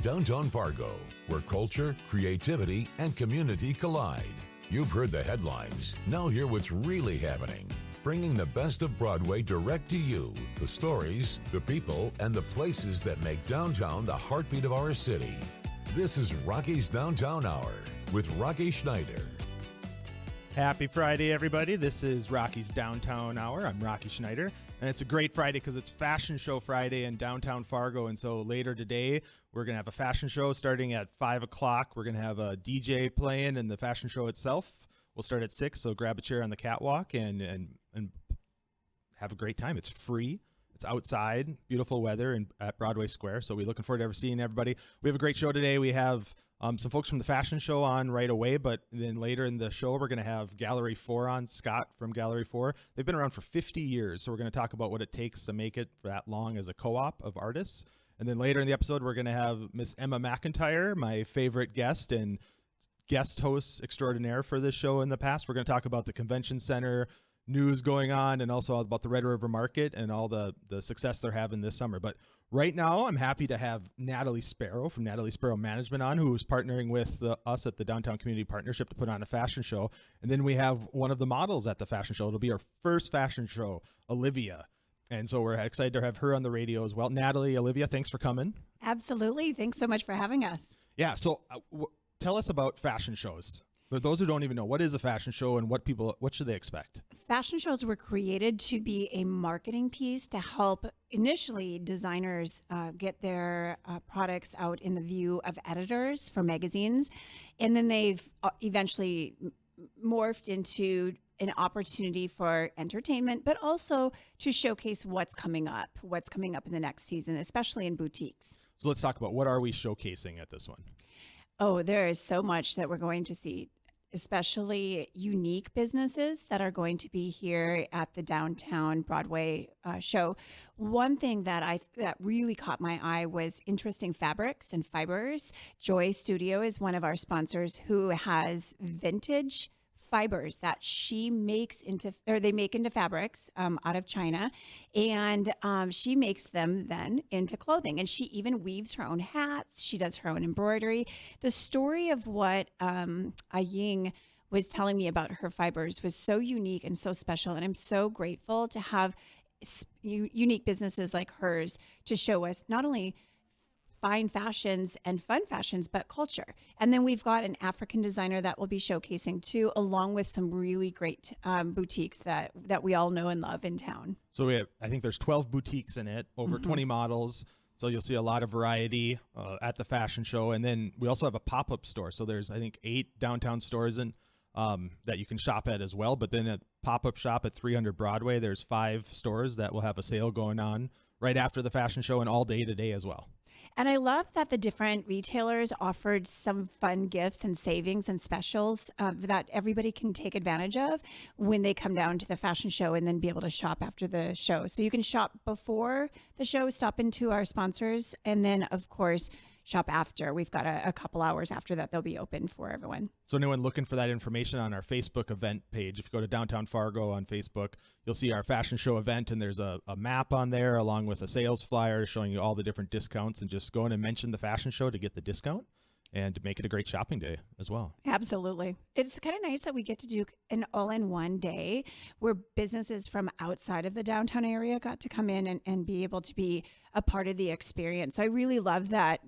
Downtown Fargo, where culture, creativity, and community collide. You've heard the headlines. Now hear what's really happening. Bringing the best of Broadway direct to you. The stories, the people, and the places that make downtown the heartbeat of our city. This is Rocky's Downtown Hour with Rocky Schneider. Happy Friday, everybody. This is Rocky's Downtown Hour. I'm Rocky Schneider, and it's a great Friday because it's Fashion Show Friday in downtown Fargo, and so later today, we're going to have a fashion show starting at 5 o'clock. We're going to have a DJ playing, and the fashion show itself will start at 6, so grab a chair on the catwalk and have a great time. It's free. It's outside, beautiful weather at Broadway Square, so we're looking forward to seeing everybody. We have a great show today. We have some folks from the fashion show on right away, but then later in the show, we're going to have Gallery 4 on, Scott from Gallery 4. They've been around for 50 years, so we're going to talk about what it takes to make it for that long as a co-op of artists. And then later in the episode, we're going to have Miss Emma McIntyre, my favorite guest and guest host extraordinaire for this show in the past. We're going to talk about the convention center news going on and also about the Red River Market and all the success they're having this summer. But right now, I'm happy to have Natalie Sparrow from Natalie Sparrow Management on, who is partnering with us at the Downtown Community Partnership to put on a fashion show. And then we have one of the models at the fashion show. It'll be our first fashion show, Olivia. And so we're excited to have her on the radio as well. Natalie, Olivia, thanks for coming. Absolutely. Thanks so much for having us. Yeah. So tell us about fashion shows. For those who don't even know, what is a fashion show and what should they expect? Fashion shows were created to be a marketing piece to help initially designers get their products out in the view of editors for magazines. And then they've eventually morphed into an opportunity for entertainment, but also to showcase what's coming up in the next season, especially in boutiques. So let's talk about what are we showcasing at this one? Oh, there is so much that we're going to see, especially unique businesses that are going to be here at the Downtown Broadway show. One thing that really caught my eye was interesting fabrics and fibers. Joy Studio is one of our sponsors who has vintage fibers that they make into fabrics out of China, and she makes them then into clothing, and she even weaves her own hats. She does her own embroidery. The story of what Ying was telling me about her fibers was so unique and so special, and I'm so grateful to have unique businesses like hers to show us not only fine fashions and fun fashions, but culture. And then we've got an African designer that will be showcasing too, along with some really great boutiques that we all know and love in town. So I think there's 12 boutiques in it, over 20 models. So you'll see a lot of variety at the fashion show. And then we also have a pop-up store. So there's, I think, 8 downtown stores that you can shop at as well. But then a pop-up shop at 300 Broadway, there's 5 stores that will have a sale going on right after the fashion show and all day today as well. And I love that the different retailers offered some fun gifts and savings and specials that everybody can take advantage of when they come down to the fashion show and then be able to shop after the show. So you can shop before the show, stop into our sponsors, and then, of course, shop after. We've got a couple hours after that they'll be open for everyone. So anyone looking for that information on our Facebook event page, if you go to Downtown Fargo on Facebook, you'll see our fashion show event, and there's a map on there along with a sales flyer showing you all the different discounts, and just go in and mention the fashion show to get the discount and to make it a great shopping day as well. Absolutely. It's kind of nice that we get to do an all-in-one day where businesses from outside of the downtown area got to come in and be able to be a part of the experience. So I really love that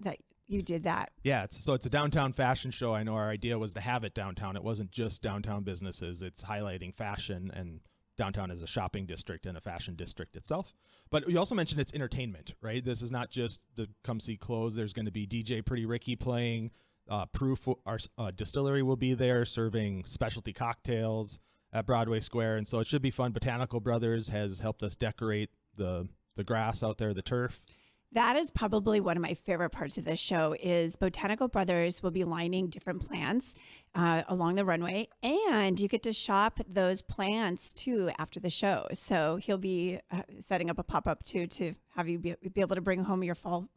you did that. Yeah, it's a downtown fashion show. I know our idea was to have it downtown. It wasn't just downtown businesses. It's highlighting fashion, and downtown is a shopping district and a fashion district itself. But you also mentioned it's entertainment, right? This is not just to come see clothes. There's going to be DJ Pretty Ricky playing. Proof, our distillery, will be there serving specialty cocktails at Broadway Square. And so it should be fun. Botanical Brothers has helped us decorate the grass out there, the turf. That is probably one of my favorite parts of this show is Botanical Brothers will be lining different plants along the runway, and you get to shop those plants too after the show. So he'll be setting up a pop-up too to have you be able to bring home your fall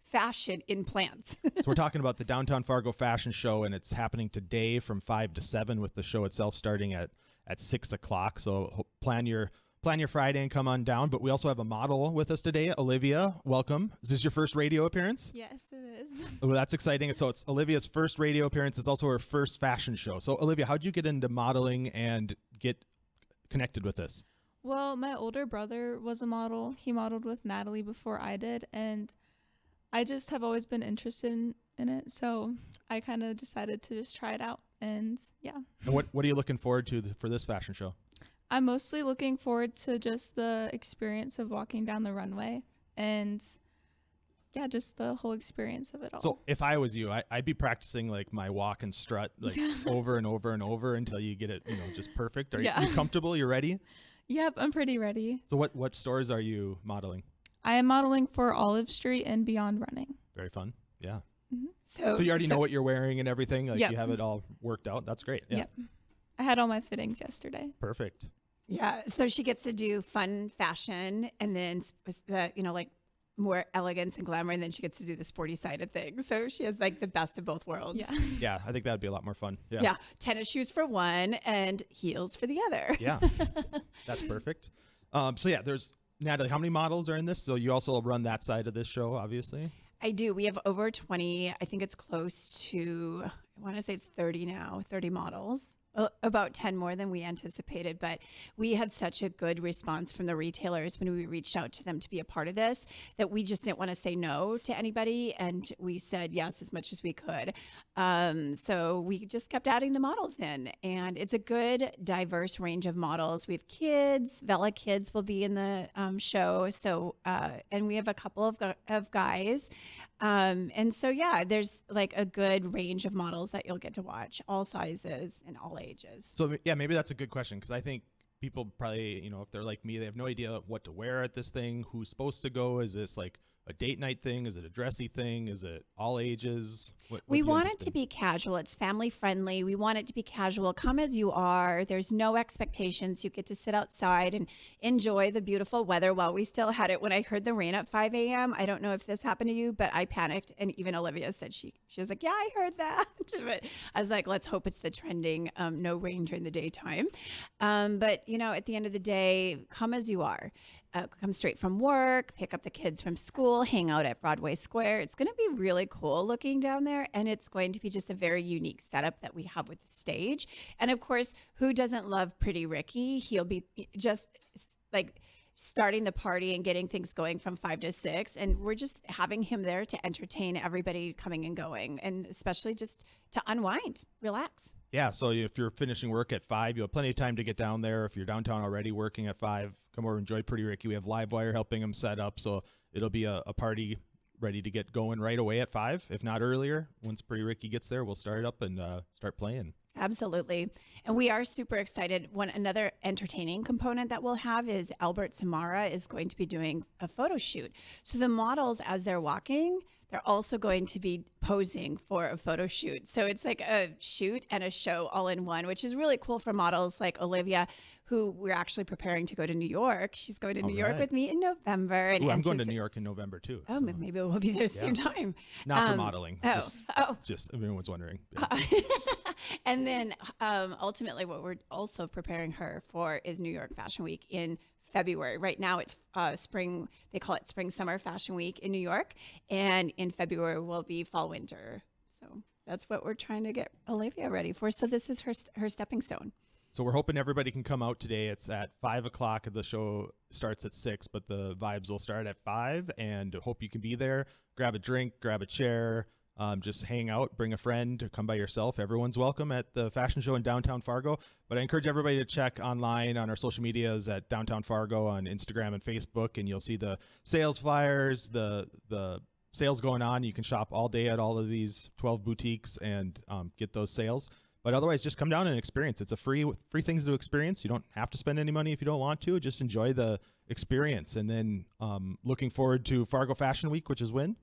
fashion in plants. So we're talking about the Downtown Fargo Fashion Show, and it's happening today from 5 to 7 with the show itself starting at 6 o'clock. So plan your plan your Friday and come on down. But we also have a model with us today, Olivia. Welcome. Is this your first radio appearance? Yes, it is. Oh, that's exciting. So it's Olivia's first radio appearance. It's also her first fashion show. So Olivia, how'd you get into modeling and get connected with this? Well, my older brother was a model. He modeled with Natalie before I did, and I just have always been interested in it. So I kind of decided to just try it out, and yeah. And what are you looking forward to for this fashion show? I'm mostly looking forward to just the experience of walking down the runway and yeah, just the whole experience of it all. So if I was you, I'd be practicing like my walk and strut like over and over and over until you get it, just perfect. Are you comfortable? You ready? Yep, I'm pretty ready. So what stores are you modeling? I am modeling for Olive Street and Beyond Running. Very fun. Yeah. Mm-hmm. So you already know what you're wearing and everything? Like you have it all worked out? That's great. Yeah. Yep. I had all my fittings yesterday. Perfect. Yeah, so she gets to do fun fashion and then like more elegance and glamour, and then she gets to do the sporty side of things. So she has like the best of both worlds. Yeah, yeah, I think that would be a lot more fun. Yeah, tennis shoes for one and heels for the other. Yeah, that's perfect. So yeah, there's Natalie. How many models are in this? So you also run that side of this show, obviously. I do. We have over 20. I think it's close to, I want to say it's 30 now, 30 models. About 10 more than we anticipated, but we had such a good response from the retailers when we reached out to them to be a part of this that we just didn't want to say no to anybody, and we said yes as much as we could. So we just kept adding the models in, and it's a good diverse range of models. We have kids. Vela Kids will be in the show, so and we have a couple of guys. And so, yeah, there's like a good range of models that you'll get to watch, all sizes and all ages. So, yeah, maybe that's a good question because I think people probably, if they're like me, they have no idea what to wear at this thing, who's supposed to go. Is this like a date night thing? Is it a dressy thing? Is it all ages? We want it to be casual. It's family friendly. We want it to be casual. Come as you are. There's no expectations. You get to sit outside and enjoy the beautiful weather while we still had it. When I heard the rain at 5 a.m., I don't know if this happened to you, but I panicked. And even Olivia said she was like, yeah, I heard that. But I was like, let's hope it's the trending no rain during the daytime. But, at the end of the day, come as you are. Come straight from work, pick up the kids from school, hang out at Broadway Square. It's going to be really cool looking down there, and it's going to be just a very unique setup that we have with the stage. And of course, who doesn't love Pretty Ricky? He'll be just like starting the party and getting things going from 5 to 6, and we're just having him there to entertain everybody coming and going, and especially just to unwind, relax. Yeah, so if you're finishing work at 5, you have plenty of time to get down there. If you're downtown already working at 5, come over and enjoy Pretty Ricky. We have Livewire helping him set up, so it'll be a party ready to get going right away at 5, if not earlier. Once Pretty Ricky gets there, we'll start it up and start playing. Absolutely. And we are super excited. Another entertaining component that we'll have is Albert Samara is going to be doing a photo shoot. So the models, as they're walking, they're also going to be posing for a photo shoot. So it's like a shoot and a show all in one, which is really cool for models like Olivia, who we're actually preparing to go to New York. She's going to New York with me in November. And I'm going to New York in November too. Oh, so. Maybe we'll be there at the same time. Not for modeling. Oh. Just everyone's wondering. Yeah. And then ultimately what we're also preparing her for is New York Fashion Week in February. Right now it's spring. They call it Spring Summer Fashion Week in New York. And in February will be Fall Winter. So that's what we're trying to get Olivia ready for. So this is her stepping stone. So we're hoping everybody can come out today. It's at 5 o'clock. The show starts at 6, but the vibes will start at 5. And hope you can be there. Grab a drink, grab a chair. Just hang out, bring a friend, come by yourself. Everyone's welcome at the fashion show in downtown Fargo. But I encourage everybody to check online on our social medias at Downtown Fargo on Instagram and Facebook, and you'll see the sales flyers, the sales going on. You can shop all day at all of these 12 boutiques and get those sales. But otherwise, just come down and experience. It's a free things to experience. You don't have to spend any money if you don't want to. Just enjoy the experience. And then looking forward to Fargo Fashion Week, which is when?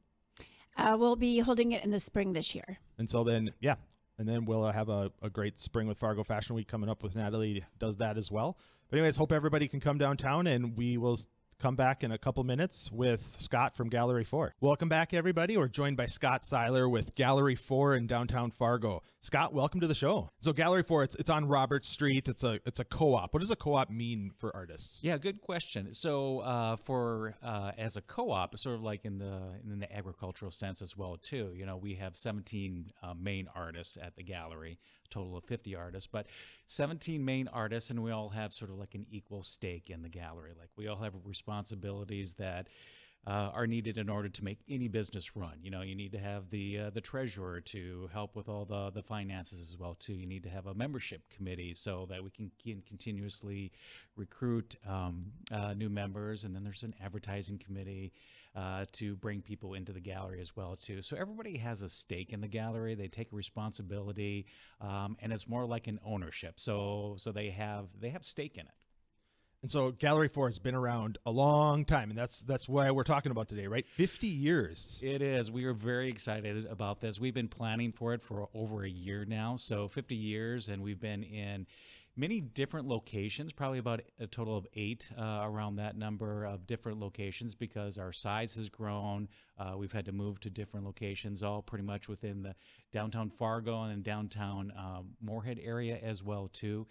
We'll be holding it in the spring this year. And so then, and then we'll have a great spring with Fargo Fashion Week coming up with Natalie does that as well. But anyways, hope everybody can come downtown, and we will come back in a couple minutes with Scott from Gallery 4. Welcome back, everybody. We're joined by Scott Seiler with Gallery 4 in downtown Fargo. Scott, welcome to the show. So Gallery 4, it's on Robert Street. It's a co-op. What does a co-op mean for artists? Yeah, good question. So as a co-op, sort of like in the agricultural sense as well too. We have 17 main artists at the gallery, a total of 50 artists, but 17 main artists, and we all have sort of like an equal stake in the gallery. Like we all have responsibilities that are needed in order to make any business run. You need to have the treasurer to help with all the finances as well too. You need to have a membership committee so that we can continuously recruit new members, and then there's an advertising committee to bring people into the gallery as well too. So everybody has a stake in the gallery. They take a responsibility, and it's more like an ownership. So they have stake in it. And so Gallery 4 has been around a long time, and that's why we're talking about today, right? 50 years. It is. We are very excited about this. We've been planning for it for over a year now, so 50 years, and we've been in many different locations, probably about a total of 8 around that number of different locations because our size has grown. We've had to move to different locations, all pretty much within the downtown Fargo and downtown Moorhead area as well too.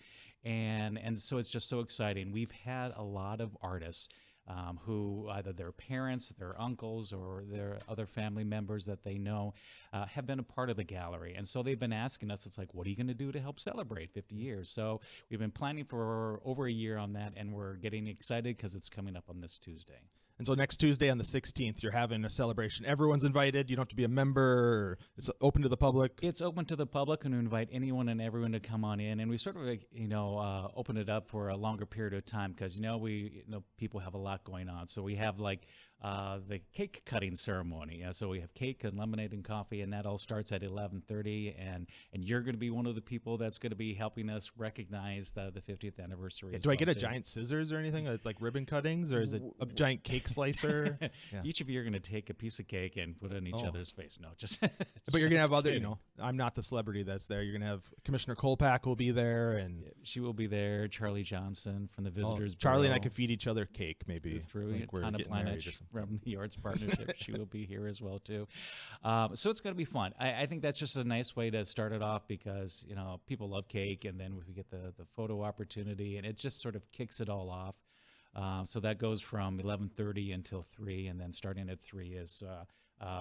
And so it's just so exciting. We've had a lot of artists who either their parents, their uncles, or their other family members that they know have been a part of the gallery. And so they've been asking us, it's like, what are you going to do to help celebrate 50 years? So we've been planning for over a year on that, and we're getting excited because it's coming up on this Tuesday. And so next Tuesday on the 16th, you're having a celebration. Everyone's invited. You don't have to be a member. It's open to the public. It's open to the public, and we invite anyone and everyone to come on in. And we sort of, open it up for a longer period of time because, people have a lot going on. So we have the cake cutting ceremony. So we have cake and lemonade and coffee, and that all starts at 11:30. And you're going to be one of the people that's going to be helping us recognize the 50th anniversary. Yeah, do I get a giant scissors or anything? It's like ribbon cuttings, or is it a giant cake slicer? Yeah. Each of you are going to take a piece of cake and put it on each other's face. No, just. But you're going to have other, I'm not the celebrity that's there. You're going to have Commissioner Kolpak will be there, and she will be there. Charlie Johnson from the Visitors Bureau. Charlie and I could feed each other cake, maybe. It's true. Like we're Tana getting married Planich from the Arts Partnership. She will be here as well too. So it's going to be fun. I think that's just a nice way to start it off because people love cake, and then we get the photo opportunity, and it just sort of kicks it all off. So that goes from 11:30 until 3, and then starting at 3 is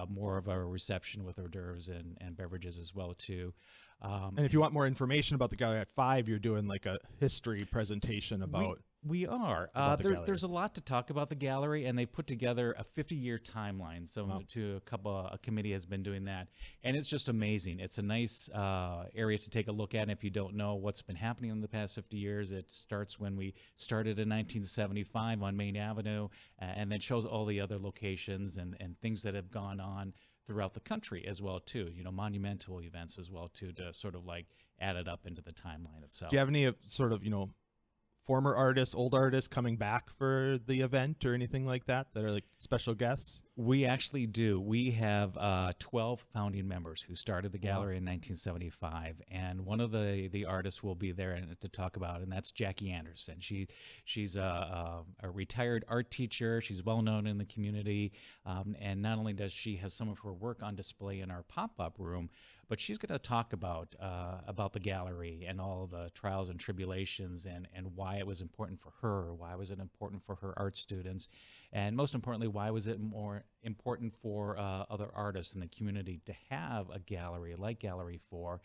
more of a reception with hors d'oeuvres and beverages as well too. And if you want more information about the gallery at 5, you're doing like a history presentation about. We are. There's a lot to talk about the gallery, and they put together a 50-year timeline. So a committee has been doing that, and it's just amazing. It's a nice area to take a look at. And if you don't know what's been happening in the past 50 years, it starts when we started in 1975 on Main Avenue, and then shows all the other locations and things that have gone on throughout the country as well too. Monumental events as well too, to sort of like add it up into the timeline itself. Do you have any sort of former artists, old artists coming back for the event or anything like that are like special guests? We actually do. We have 12 founding members who started the gallery in 1975, and one of the artists will be there to talk about, and that's Jackie Anderson. She's a retired art teacher. She's well known in the community, and not only does she have some of her work on display in our pop-up room, but she's going to talk about the gallery and all the trials and tribulations and why it was important for her, why was it important for her art students, and most importantly, why was it more important for other artists in the community to have a gallery like Gallery 4,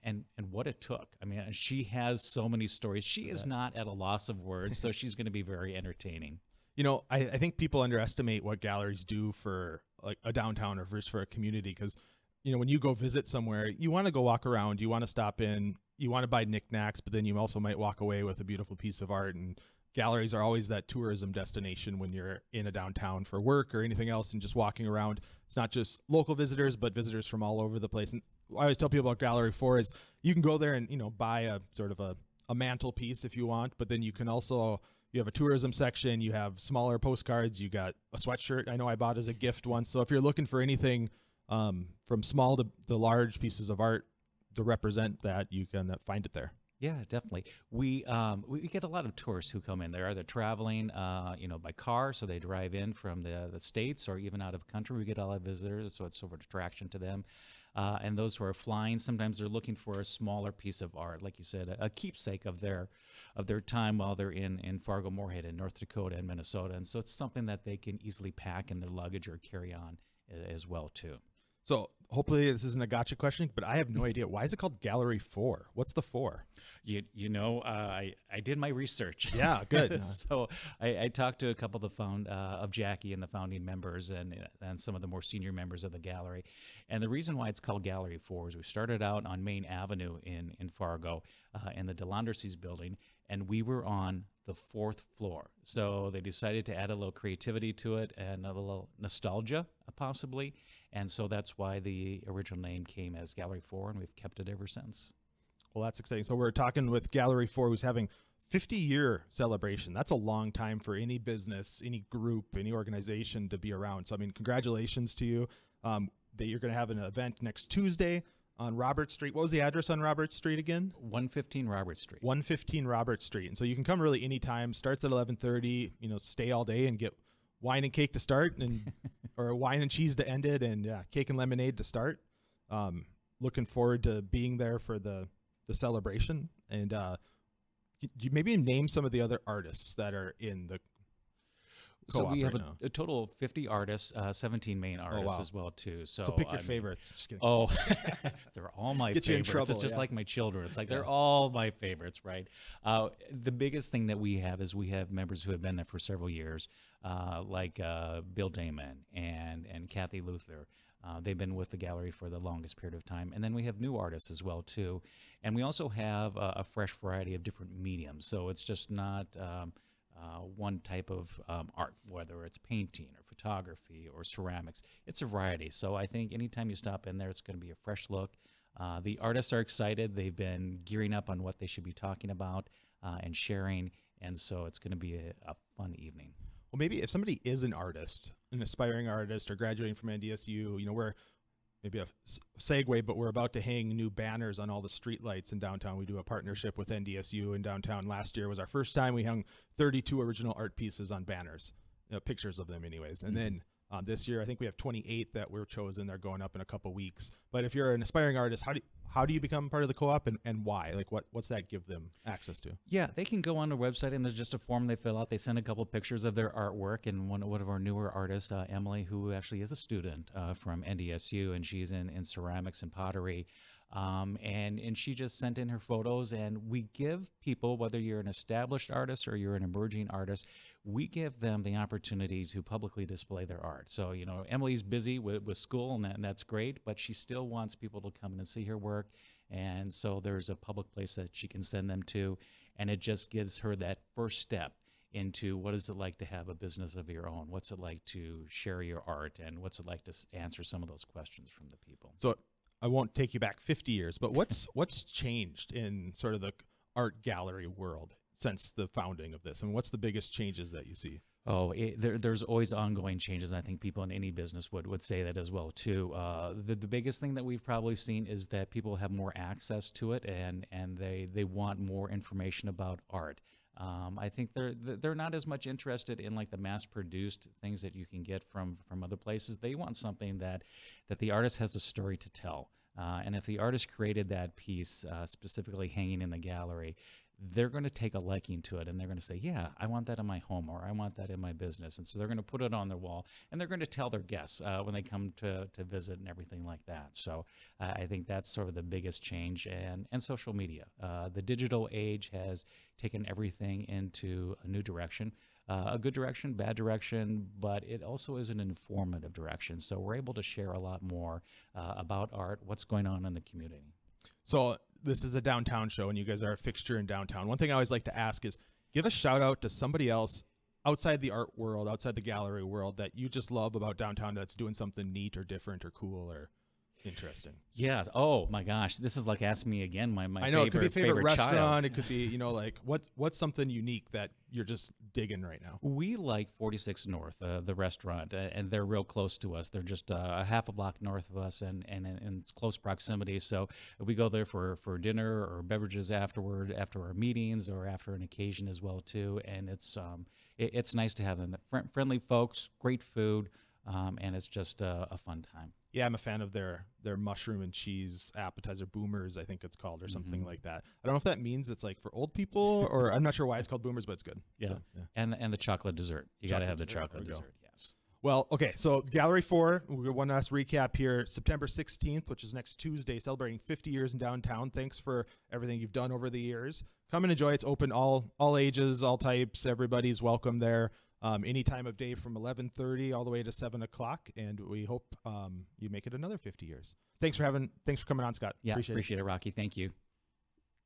and what it took. I mean, she has so many stories. She is not at a loss of words, so she's going to be very entertaining. I think people underestimate what galleries do for like a downtown or for a community because when you go visit somewhere, you want to go walk around, you want to stop in, you want to buy knickknacks, but then you also might walk away with a beautiful piece of art. And galleries are always that tourism destination when you're in a downtown for work or anything else and just walking around. It's not just local visitors, but visitors from all over the place. And I always tell people about Gallery 4 is you can go there and, buy a sort of a mantelpiece if you want, but then you can also, you have a tourism section, you have smaller postcards, you got a sweatshirt I know I bought as a gift once. So if you're looking for anything from small to large pieces of art to represent that, you can find it there. Yeah, definitely. We get a lot of tourists who come in. They're either traveling, by car, so they drive in from the states, or even out of country. We get a lot of visitors, so it's sort of an attraction to them. And those who are flying, sometimes they're looking for a smaller piece of art, like you said, a keepsake of their time while they're in Fargo, Moorhead, in North Dakota and Minnesota. And so it's something that they can easily pack in their luggage or carry on as well too. So hopefully this isn't a gotcha question, but I have no idea. Why is it called Gallery 4? What's the 4? I did my research. Yeah, good. So I talked to a couple of Jackie and the founding members and some of the more senior members of the gallery. And the reason why it's called Gallery 4 is we started out on Main Avenue in Fargo in the DeLandrese's building, and we were on the 4th floor. So they decided to add a little creativity to it and a little nostalgia, possibly. And so that's why the original name came as Gallery 4, and we've kept it ever since. Well, that's exciting. So we're talking with Gallery 4, who's having 50-year celebration. That's a long time for any business, any group, any organization to be around. So, I mean, congratulations to you that you're going to have an event next Tuesday on Robert Street. What was the address on Robert Street again? 115 Robert Street. 115 Robert Street. And so you can come really anytime. Starts at 11:30. Stay all day and get wine and cake to start, and or wine and cheese to end it, and cake and lemonade to start. Looking forward to being there for the celebration. And you maybe name some of the other artists that are in the So we have right now. a total of 50 artists, 17 main artists as well too. So pick your favorites. Just kidding. Oh, they're all my Get you in favorites. trouble, It's just yeah. like my children. It's like they're all my favorites, right? The biggest thing that we have is we have members who have been there for several years, like Bill Damon and Kathy Luther. They've been with the gallery for the longest period of time. And then we have new artists as well too. And we also have a fresh variety of different mediums. So it's just not one type of art, whether it's painting or photography or ceramics. It's a variety. So I think anytime you stop in there, it's going to be a fresh look. The artists are excited. They've been gearing up on what they should be talking about and sharing. And so it's going to be a fun evening. Well, maybe if somebody is an artist, an aspiring artist, or graduating from NDSU, we're maybe a segue, but we're about to hang new banners on all the streetlights in downtown. We do a partnership with NDSU in downtown. Last year was our first time. We hung 32 original art pieces on banners, pictures of them anyways. And then this year, I think we have 28 that were chosen. They're going up in a couple weeks. But if you're an aspiring artist, how do you become part of the co-op, and why? Like, what's that give them access to? Yeah, they can go on the website, and there's just a form they fill out. They send a couple pictures of their artwork, and one of our newer artists, Emily, who actually is a student from NDSU, and she's in ceramics and pottery. And she just sent in her photos, and we give people, whether you're an established artist or you're an emerging artist, we give them the opportunity to publicly display their art. So, Emily's busy with school, and that's great, but she still wants people to come in and see her work. And so there's a public place that she can send them to, and it just gives her that first step into what is it like to have a business of your own? What's it like to share your art? And what's it like to answer some of those questions from the people? So I won't take you back 50 years, but what's changed in sort of the art gallery world since the founding of this? And what's the biggest changes that you see? Oh, there's always ongoing changes. And I think people in any business would say that as well too. The biggest thing that we've probably seen is that people have more access to it, and they want more information about art. I think they're not as much interested in like the mass-produced things that you can get from other places. They want something that the artist has a story to tell. And if the artist created that piece specifically hanging in the gallery, they're going to take a liking to it, and they're going to say, yeah, I want that in my home, or I want that in my business. And so they're going to put it on their wall, and they're going to tell their guests when they come to visit and everything like that. So I think that's sort of the biggest change. And social media. The digital age has taken everything into a new direction. A good direction, bad direction, but it also is an informative direction. So we're able to share a lot more about art, what's going on in the community. So this is a downtown show, and you guys are a fixture in downtown. One thing I always like to ask is give a shout out to somebody else outside the art world, outside the gallery world, that you just love about downtown that's doing something neat or different or cool or Interesting. Yeah. Oh my gosh, this is like asking me again. My I know, it could be favorite restaurant. child. It could be, like what's something unique that you're just digging right now? We like 46 North, the restaurant, and they're real close to us. They're just a half a block north of us, and it's close proximity. So we go there for dinner or beverages afterward, after our meetings or after an occasion as well too. And it's nice to have them. Friendly folks, great food, and it's just a fun time. Yeah, I'm a fan of their mushroom and cheese appetizer, Boomers, I think it's called, or something like that. I don't know if that means it's like for old people, or I'm not sure why it's called Boomers, but it's good. Yeah, So, yeah. And the chocolate dessert. You got to have the chocolate There we go. dessert. Yes. Well, okay, so Gallery 4, we'll get one last recap here. September 16th, which is next Tuesday, celebrating 50 years in downtown. Thanks for everything you've done over the years. Come and enjoy. It's open all ages, all types. Everybody's welcome there. Any time of day from 11:30 all the way to 7 o'clock, and we hope you make it another 50 years. Thanks for coming on, Scott. Yeah, Appreciate it, Rocky. Thank you.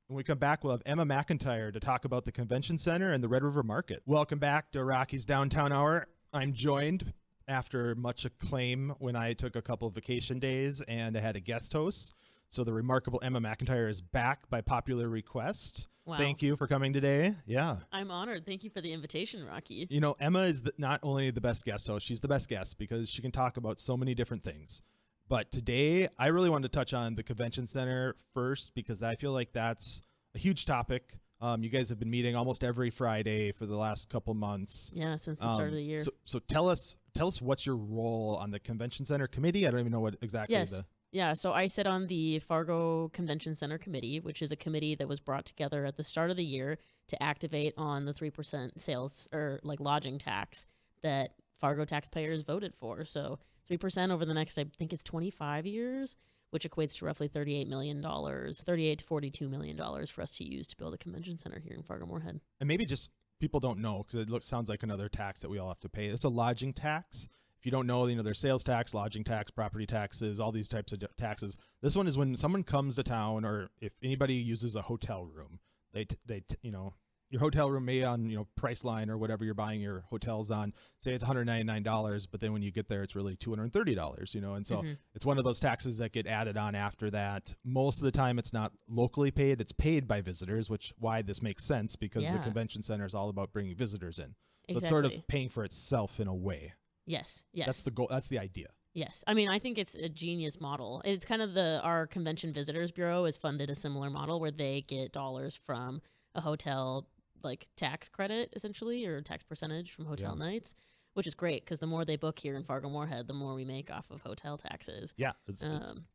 When we come back, we'll have Emma McIntyre to talk about the Convention Center and the Red River Market. Welcome back to Rocky's Downtown Hour. I'm joined after much acclaim when I took a couple of vacation days and I had a guest host. So the remarkable Emma McIntyre is back by popular request. Wow. Thank you for coming today. Yeah. I'm honored. Thank you for the invitation, Rocky. Emma is not only the best guest host, she's the best guest because she can talk about so many different things. But today, I really wanted to touch on the Convention Center first because I feel like that's a huge topic. You guys have been meeting almost every Friday for the last couple months. Yeah, since the start of the year. So tell us what's your role on the Convention Center committee? I don't even know what exactly Yes. Yeah, so I sit on the Fargo Convention Center Committee, which is a committee that was brought together at the start of the year to activate on the 3% sales or like lodging tax that Fargo taxpayers voted for. So 3% over the next, I think it's 25 years, which equates to roughly $38 million, $38 to $42 million for us to use to build a convention center here in Fargo-Moorhead. And maybe just people don't know because it sounds like another tax that we all have to pay. It's a lodging tax. If you don't know, there's sales tax, lodging tax, property taxes, all these types of taxes. This one is when someone comes to town, or if anybody uses a hotel room, your hotel room may on Priceline or whatever you're buying your hotels on, say it's $199, but then when you get there, it's really $230. And so it's one of those taxes that get added on after that. Most of the time, it's not locally paid; it's paid by visitors, why this makes sense because the convention center is all about bringing visitors in. So it's sort of paying for itself in a way. Yes. That's the goal. That's the idea. Yes. I mean, I think it's a genius model. It's kind of our Convention Visitors Bureau has funded a similar model where they get dollars from a hotel like tax credit essentially, or tax percentage from hotel nights, which is great because the more they book here in Fargo-Moorhead, the more we make off of hotel taxes. Yeah. It's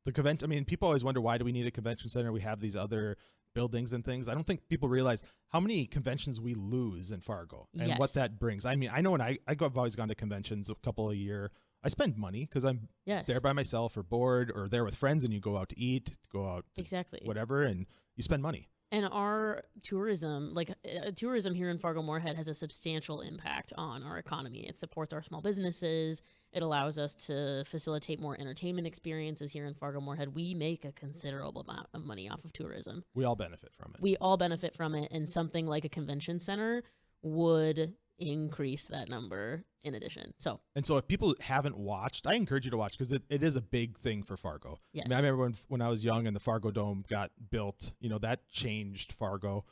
the convention. I mean, people always wonder, why do we need a convention center? We have these other buildings and things. I don't think people realize how many conventions we lose in Fargo and what that brings. I mean, I know when I've always gone to conventions a couple a year. I spend money because I'm there by myself or bored or there with friends, and you go out to eat, go out to whatever, and you spend money. And our tourism, tourism here in Fargo-Moorhead has a substantial impact on our economy. It supports our small businesses. It allows us to facilitate more entertainment experiences here in Fargo-Moorhead. We make a considerable amount of money off of tourism. We all benefit from it. We all benefit from it, and something like a convention center would increase that number in addition. So if people haven't watched, I encourage you to watch because it is a big thing for Fargo. Yes. I mean, I remember when I was young and the Fargo Dome got built, that changed Fargo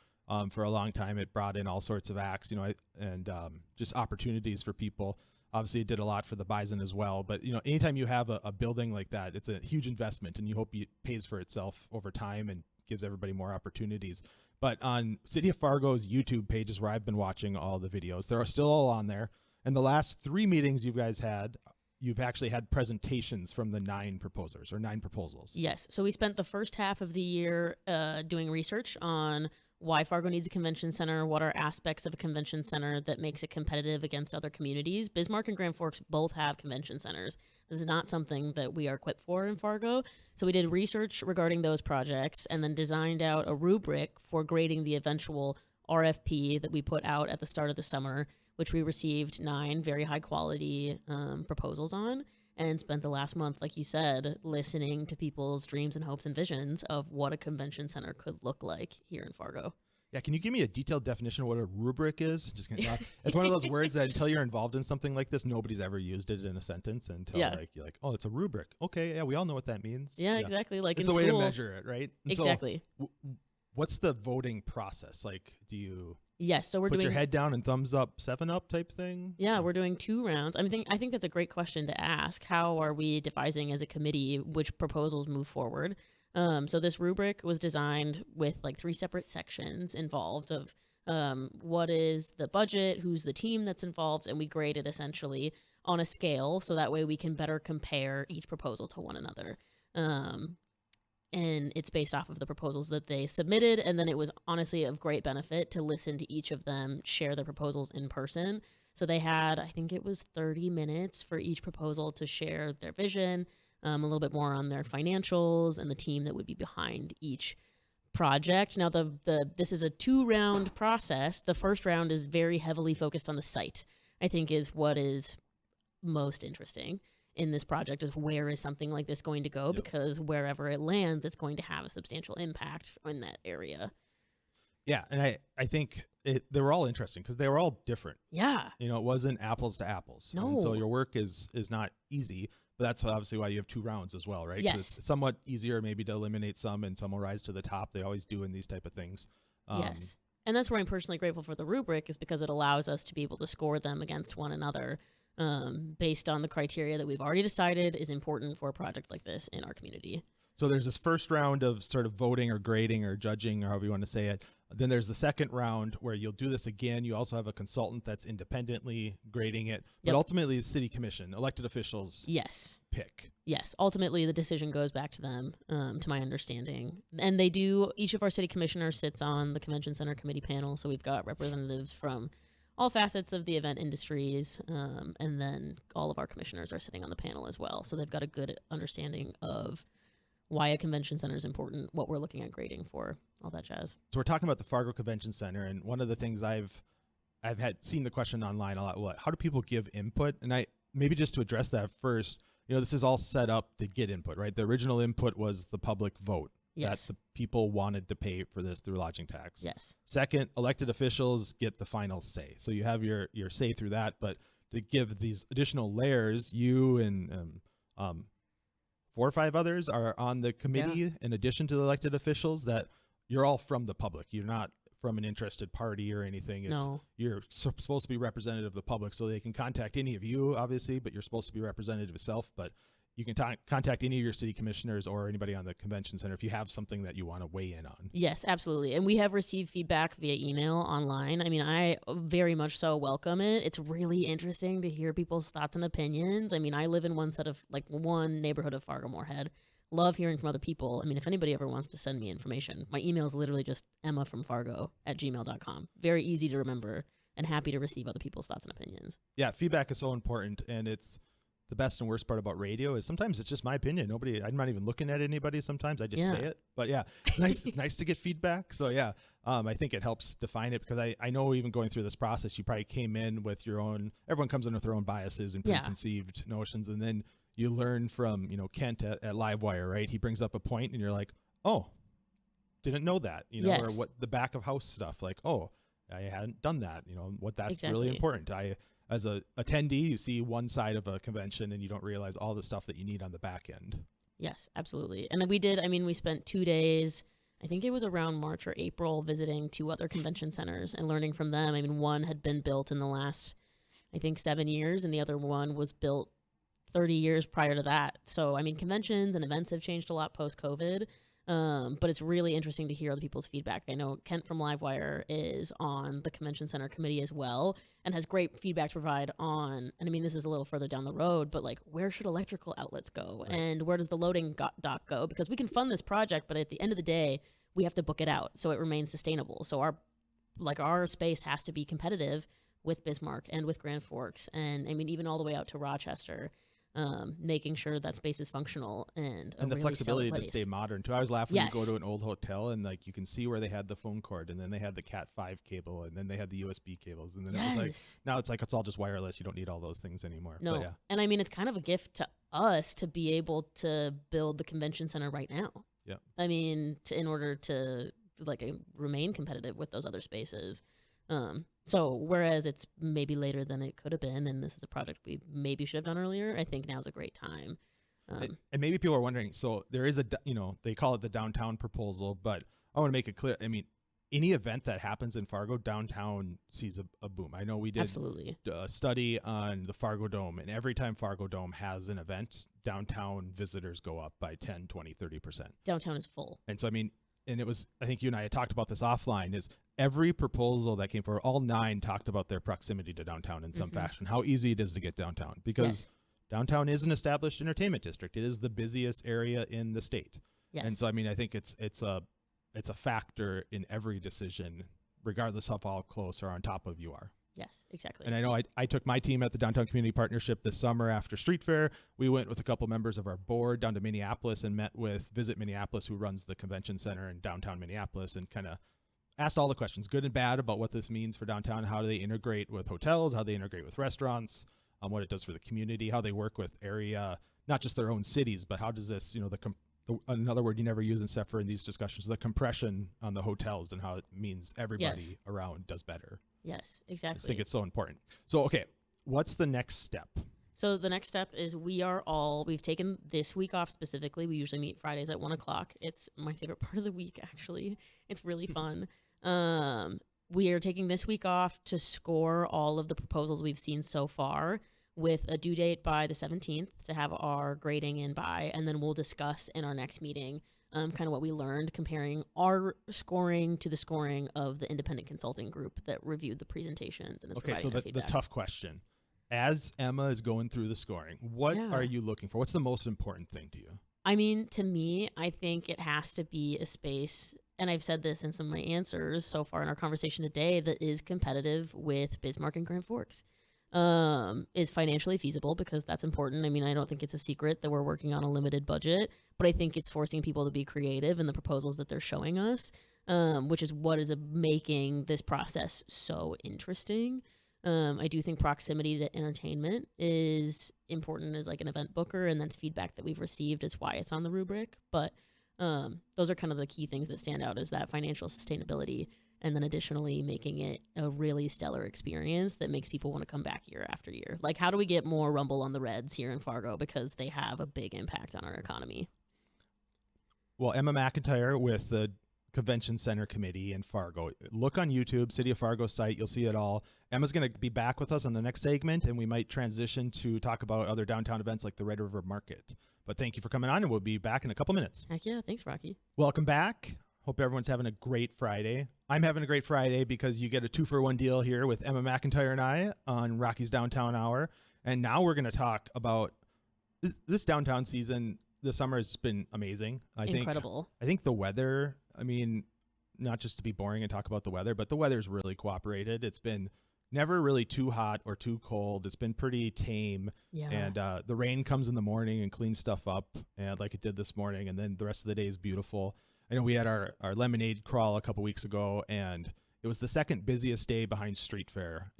for a long time. It brought in all sorts of acts, and just opportunities for people. Obviously, it did a lot for the Bison as well. But, anytime you have a building like that, it's a huge investment, and you hope it pays for itself over time and gives everybody more opportunities. But on City of Fargo's YouTube pages, where I've been watching all the videos, they're still all on there. And the last 3 meetings you guys had, you've actually had presentations from the 9 proposals. Yes. So we spent the first half of the year doing research on why Fargo needs a convention center, what are aspects of a convention center that makes it competitive against other communities. Bismarck and Grand Forks both have convention centers. This is not something that we are equipped for in Fargo. So we did research regarding those projects and then designed out a rubric for grading the eventual RFP that we put out at the start of the summer, which we received 9 very high quality proposals on, and spent the last month, like you said, listening to people's dreams and hopes and visions of what a convention center could look like here in Fargo. Yeah, can you give me a detailed definition of what a rubric is? Just kidding. It's one of those words that until you're involved in something like this, nobody's ever used it in a sentence until like you're like, oh, it's a rubric. Okay, yeah, we all know what that means. Yeah, exactly. Like it's in a way school, to measure it, right? And exactly. So, what's the voting process? Like, do you Yes, so we're put doing your head down and thumbs up, 7-up type thing? Yeah, we're doing 2 rounds. I think that's a great question to ask. How are we devising as a committee which proposals move forward? So this rubric was designed with like 3 separate sections involved of what is the budget, who's the team that's involved, and we grade it essentially on a scale so that way we can better compare each proposal to one another. And it's based off of the proposals that they submitted, and then it was honestly of great benefit to listen to each of them share their proposals in person. So they had, I think it was 30 minutes for each proposal to share their vision, a little bit more on their financials and the team that would be behind each project. Now, this is a 2-round process. The first round is very heavily focused on the site, I think is what is most interesting in this project is where is something like this going to go? Because wherever it lands, it's going to have a substantial impact in that area. Yeah, and I think they were all interesting because they were all different. Yeah. It wasn't apples to apples. No. And so your work is not easy, but that's obviously why you have 2 rounds as well, right? 'Cause Yes. it's somewhat easier maybe to eliminate some and some will rise to the top. They always do in these type of things. Yes. And that's where I'm personally grateful for the rubric is because it allows us to be able to score them against one another based on the criteria that we've already decided is important for a project like this in our community. So there's this first round of sort of voting or grading or judging or however you want to say it. Then there's the second round where you'll do this again. You also have a consultant that's independently grading it. But ultimately, the city commission, elected officials pick. Yes. Ultimately, the decision goes back to them, to my understanding. And they do, each of our city commissioners sits on the convention center committee panel. So we've got representatives from all facets of the event industries. And then all of our commissioners are sitting on the panel as well. So they've got a good understanding of why a convention center is important, what we're looking at grading for, all that jazz. So we're talking about the Fargo Convention Center, and one of the things I've seen the question online a lot, how do people give input? And I maybe just to address that first, this is all set up to get input, right? The original input was the public vote. Yes. That the people wanted to pay for this through lodging tax. Yes. Second, elected officials get the final say. So you have your say through that, but to give these additional layers, you and 4 or 5 others are on the committee in addition to the elected officials that you're all from the public. You're not from an interested party or anything. You're supposed to be representative of the public, so they can contact any of you, obviously, but you're supposed to be representative of yourself. But you can contact any of your city commissioners or anybody on the convention center if you have something that you want to weigh in on. Yes, absolutely. And we have received feedback via email online. I mean, I very much so welcome it. It's really interesting to hear people's thoughts and opinions. I mean, I live in one neighborhood of Fargo Moorhead. Love hearing from other people. I mean, if anybody ever wants to send me information, my email is literally just emmafromfargo@gmail.com. Very easy to remember and happy to receive other people's thoughts and opinions. Yeah, feedback is so important, and it's the best and worst part about radio is sometimes it's just my opinion. I'm not even looking at anybody sometimes. I just say it. But yeah, it's nice. It's nice to get feedback. So yeah, I think it helps define it because I know even going through this process, you probably came in with your own, everyone comes in with their own biases and preconceived notions. And then you learn from, Kent at Livewire, right? He brings up a point and you're like, oh, didn't know that, or what the back of house stuff, like, oh, I hadn't done that, that's really important. As a attendee, you see one side of a convention and you don't realize all the stuff that you need on the back end. Yes, absolutely. And we spent 2 days, I think it was around March or April, visiting 2 other convention centers and learning from them. I mean, one had been built in the last, I think, 7 years, and the other one was built 30 years prior to that. So, I mean, conventions and events have changed a lot post-COVID. But it's really interesting to hear other people's feedback. I know Kent from Livewire is on the Convention Center committee as well and has great feedback to provide on, and I mean, this is a little further down the road, but like, where should electrical outlets go? Right. And where does the loading dock go? Because we can fund this project, but at the end of the day, we have to book it out so it remains sustainable. So our space has to be competitive with Bismarck and with Grand Forks. And I mean, even all the way out to Rochester. Making sure that space is functional and the really flexibility to stay modern too. I was laughing when you go to an old hotel and like you can see where they had the phone cord and then they had the Cat 5 cable and then they had the USB cables and then it was like now it's it's all just wireless. You don't need all those things anymore. No, but yeah. And I mean it's kind of a gift to us to be able to build the convention center right now. Yeah, I mean in order to remain competitive with those other spaces. So whereas it's maybe later than it could have been, and this is a project we maybe should have done earlier, I think now's a great time. And maybe people are wondering, so there is they call it the downtown proposal, but I want to make it clear. I mean, any event that happens in Fargo, downtown sees a boom. I know we did Absolutely. a study on the Fargo Dome, and every time Fargo Dome has an event, downtown visitors go up by 10, 20, 30%. Downtown is full. And so, I mean, and it was, I think you and I had talked about this offline, is every proposal that came forward, all 9 talked about their proximity to downtown in some fashion, how easy it is to get downtown, because downtown is an established entertainment district. It is the busiest area in the state. Yes. And so, I mean, I think it's a factor in every decision, regardless of how close or on top of you are. Yes, exactly. And I know I took my team at the Downtown Community Partnership this summer after Street Fair. We went with a couple members of our board down to Minneapolis and met with Visit Minneapolis, who runs the convention center in downtown Minneapolis, and kind of asked all the questions, good and bad, about what this means for downtown, how do they integrate with hotels, how they integrate with restaurants, what it does for the community, how they work with area, not just their own cities, but how does this, another word you never use except for in these discussions, the compression on the hotels and how it means everybody around does better. Yes, exactly. I just think it's so important. So, okay, what's the next step? So the next step is we've taken this week off specifically. We usually meet Fridays at 1:00. It's my favorite part of the week, actually. It's really fun. We are taking this week off to score all of the proposals we've seen so far, with a due date by the 17th to have our grading in by, and then we'll discuss in our next meeting kind of what we learned, comparing our scoring to the scoring of the independent consulting group that reviewed the presentations. And okay, so the tough question. As Emma is going through the scoring, what are you looking for? What's the most important thing to you? I mean, to me, I think it has to be a space, and I've said this in some of my answers so far in our conversation today, that is competitive with Bismarck and Grand Forks. Is financially feasible, because that's important. I mean, I don't think it's a secret that we're working on a limited budget, but I think it's forcing people to be creative in the proposals that they're showing us, which is what is making this process so interesting. I do think proximity to entertainment is important as like an event booker, and that's feedback that we've received is why it's on the rubric. But those are kind of the key things that stand out, is that financial sustainability, and then additionally making it a really stellar experience that makes people want to come back year after year. Like, how do we get more Rumble on the Reds here in Fargo, because they have a big impact on our economy? Well, Emma McIntyre with the Convention Center Committee in Fargo. Look on YouTube, City of Fargo site. You'll see it all. Emma's going to be back with us on the next segment, and we might transition to talk about other downtown events like the Red River Market. But thank you for coming on, and we'll be back in a couple minutes. Heck yeah. Thanks, Rocky. Welcome back. Hope everyone's having a great Friday. I'm having a great Friday because you get a 2-for-1 deal here with Emma McIntyre and I on Rocky's Downtown Hour. And now we're going to talk about this downtown season. The summer has been amazing. Incredible. I think the weather, I mean, not just to be boring and talk about the weather, but the weather's really cooperated. It's been never really too hot or too cold. It's been pretty tame. Yeah. And the rain comes in the morning and cleans stuff up, and like it did this morning. And then the rest of the day is beautiful. I know we had our lemonade crawl a couple weeks ago, and it was the second busiest day behind Street Fair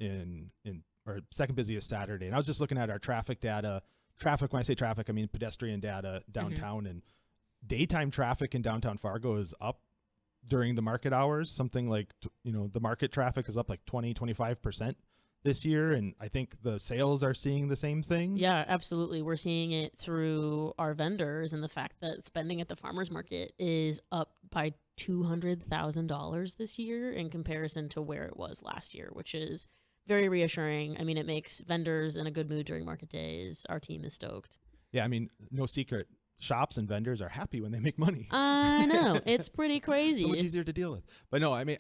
or second busiest Saturday. And I was just looking at our traffic data. Traffic, when I say traffic, I mean pedestrian data downtown, and daytime traffic in downtown Fargo is up during the market hours. Something like, the market traffic is up like 20-25% this year, and I think the sales are seeing the same thing. Yeah, absolutely. We're seeing it through our vendors, and the fact that spending at the farmers market is up by $200,000 this year in comparison to where it was last year, which is very reassuring. I mean, it makes vendors in a good mood during market days. Our team is stoked. Yeah, I mean, no secret. Shops and vendors are happy when they make money. I know. It's pretty crazy. So much easier to deal with. But no, I mean,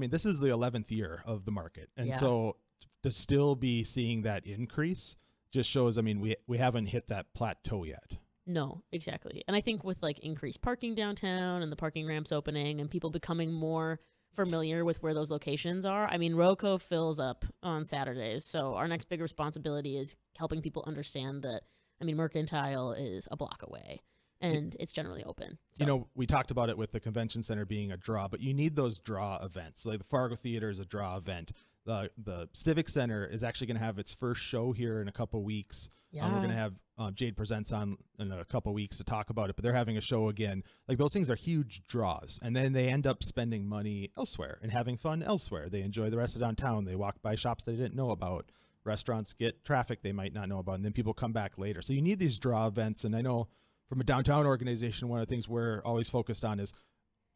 this is the 11th year of the market. And so to still be seeing that increase just shows, I mean, we haven't hit that plateau yet. No, exactly. And I think with like increased parking downtown and the parking ramps opening and people becoming more familiar with where those locations are, I mean, Roco fills up on Saturdays. So our next big responsibility is helping people understand that, I mean, McIntyre is a block away and it's generally open. So. We talked about it with the convention center being a draw, but you need those draw events. Like the Fargo Theater is a draw event. The Civic Center is actually going to have its first show here in a couple weeks. We're going to have Jade Presents on in a couple weeks to talk about it, but they're having a show again. Like, those things are huge draws, and then they end up spending money elsewhere and having fun elsewhere. They enjoy the rest of downtown. They walk by shops they didn't know about. Restaurants get traffic they might not know about, and then people come back later. So you need these draw events, and I know from a downtown organization, one of the things we're always focused on is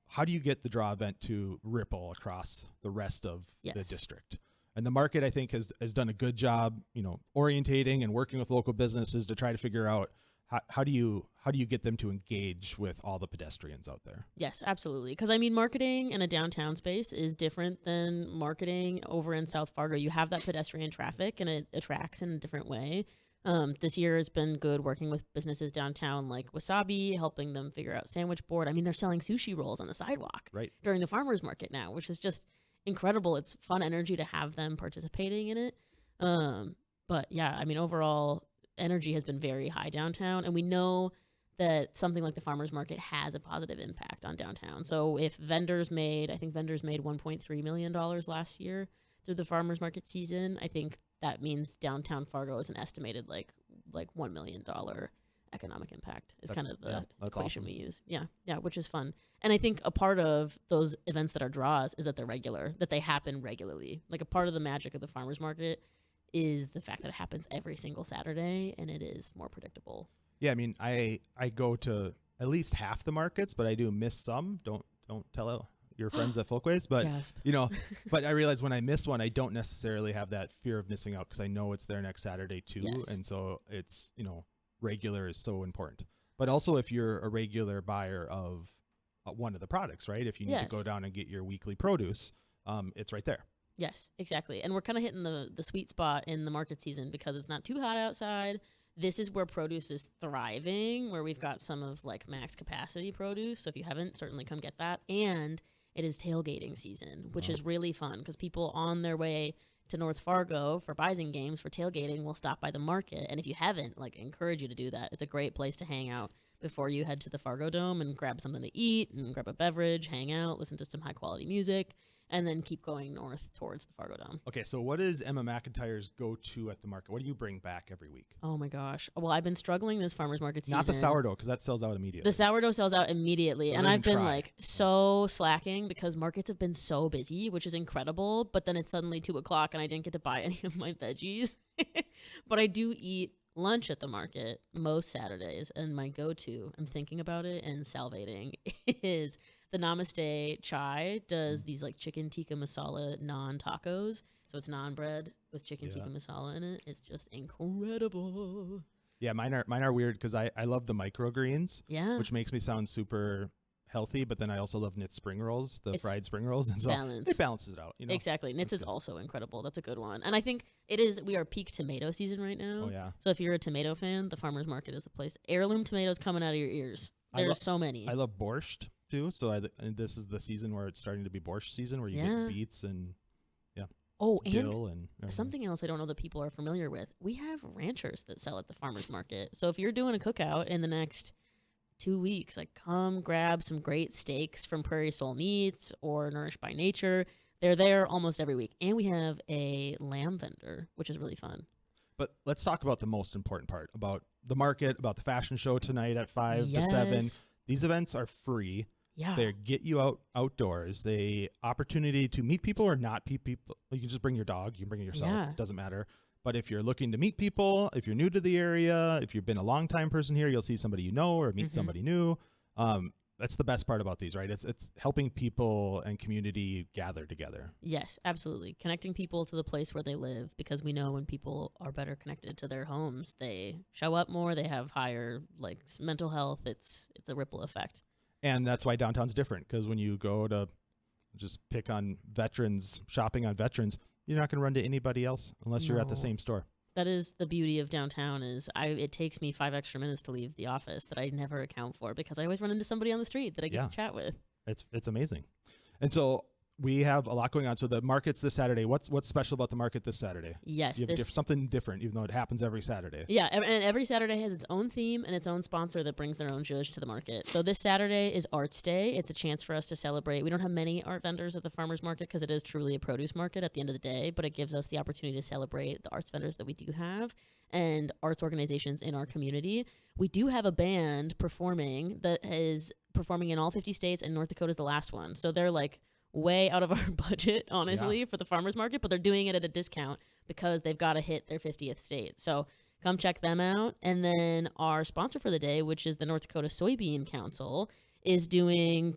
how do you get the draw event to ripple across the rest of the district? And the market, I think, has done a good job, orientating and working with local businesses to try to figure out how do you get them to engage with all the pedestrians out there? Yes, absolutely. Because I mean, marketing in a downtown space is different than marketing over in South Fargo. You have that pedestrian traffic, and it attracts in a different way. This year has been good working with businesses downtown like Wasabi, helping them figure out sandwich board. I mean, they're selling sushi rolls on the sidewalk during the farmers market now, which is just incredible. It's fun energy to have them participating in it. But yeah, I mean, overall energy has been very high downtown, and we know that something like the farmers market has a positive impact on downtown. So if vendors made $1.3 million last year through the farmers market season, I think that means downtown Fargo is an estimated like $1 million economic impact is kind of the equation we use. Yeah, which is fun. And I think a part of those events that are draws is that they're regular, that they happen regularly. Like, a part of the magic of the farmers market is the fact that it happens every single Saturday, and it is more predictable. Yeah, I mean, I go to at least half the markets, but I do miss some. Don't tell your friends at Folkways, but but I realize when I miss one, I don't necessarily have that fear of missing out because I know it's there next Saturday too, and so it's regular is so important. But also, if you're a regular buyer of one of the products, right? If you need to go down and get your weekly produce, it's right there. Yes, exactly. And we're kind of hitting the sweet spot in the market season because it's not too hot outside. This is where produce is thriving, where we've got some of like max capacity produce. So if you haven't, certainly come get that. And it is tailgating season, which is really fun because people on their way to North Fargo for Bison games for tailgating will stop by the market. And if you haven't, encourage you to do that. It's a great place to hang out before you head to the Fargo Dome and grab something to eat and grab a beverage, hang out, listen to some high quality music, and then keep going north towards the Fargo Dome. Okay, so what is Emma McIntyre's go-to at the market? What do you bring back every week? Oh my gosh. Well, I've been struggling this farmer's market season. Not the sourdough, because that sells out immediately. The sourdough sells out immediately, and I've been so slacking because markets have been so busy, which is incredible, but then it's suddenly 2 o'clock and I didn't get to buy any of my veggies. But I do eat lunch at the market most Saturdays, and my go-to, I'm thinking about it and salivating, is the Namaste Chai does these chicken tikka masala naan tacos. So it's naan bread with chicken tikka masala in it. It's just incredible. Yeah, mine are weird because I love the microgreens, which makes me sound super healthy, but then I also love Knit's spring rolls, the fried spring rolls, and so it balances it out. Exactly. Knit's is also incredible. That's a good one. And I think we are peak tomato season right now. Oh, yeah. So if you're a tomato fan, the farmer's market is the place. Heirloom tomatoes coming out of your ears. There's so many. I love borscht too. So and this is the season where it's starting to be borscht season, where you get beets and dill and something else I don't know that people are familiar with. We have ranchers that sell at the farmer's market. So if you're doing a cookout in the next 2 weeks, come grab some great steaks from Prairie Soul Meats or Nourished by Nature. They're there almost every week. And we have a lamb vendor, which is really fun. But let's talk about the most important part, about the market, about the fashion show tonight at 5 to 7. These events are free. Yeah. They get you outdoors. They opportunity to meet people or not meet people. You can just bring your dog. You can bring it yourself. Yeah. It doesn't matter. But if you're looking to meet people, if you're new to the area, if you've been a long time person here, you'll see somebody you know or meet somebody new. That's the best part about these, right? It's helping people and community gather together. Yes, absolutely. Connecting people to the place where they live, because we know when people are better connected to their homes, they show up more, they have higher mental health. It's a ripple effect. And that's why downtown's different, because when you go to just pick on veterans, shopping on veterans, you're not going to run to anybody else unless you're at the same store. That is the beauty of downtown. It takes me 5 extra minutes to leave the office that I never account for because I always run into somebody on the street that I get to chat with. It's amazing. And so we have a lot going on. So the market's this Saturday. What's special about the market this Saturday? Yes, You have something different, even though it happens every Saturday. Yeah, and every Saturday has its own theme and its own sponsor that brings their own judge to the market. So this Saturday is Arts Day. It's a chance for us to celebrate. We don't have many art vendors at the farmers market because it is truly a produce market at the end of the day, but it gives us the opportunity to celebrate the arts vendors that we do have and arts organizations in our community. We do have a band performing that is performing in all 50 states, and North Dakota is the last one. So they're like way out of our budget, honestly, for the farmers market, but they're doing it at a discount because they've got to hit their 50th state. So come check them out. And then our sponsor for the day, which is the North Dakota Soybean Council, is doing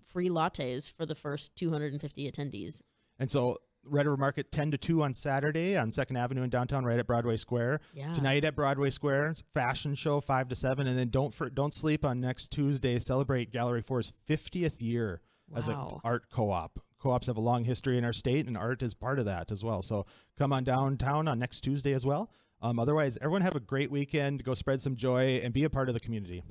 free lattes for the first 250 attendees. And so Red River Market 10 to 2 on Saturday on 2nd Avenue in downtown, right at Broadway Square. Yeah. Tonight at Broadway Square, fashion show 5 to 7. And then don't sleep on next Tuesday. Celebrate Gallery 4's 50th year as an art co-op. Co-ops have a long history in our state, and art is part of that as well. So come on downtown on next Tuesday as well. Otherwise, everyone have a great weekend. Go spread some joy and be a part of the community.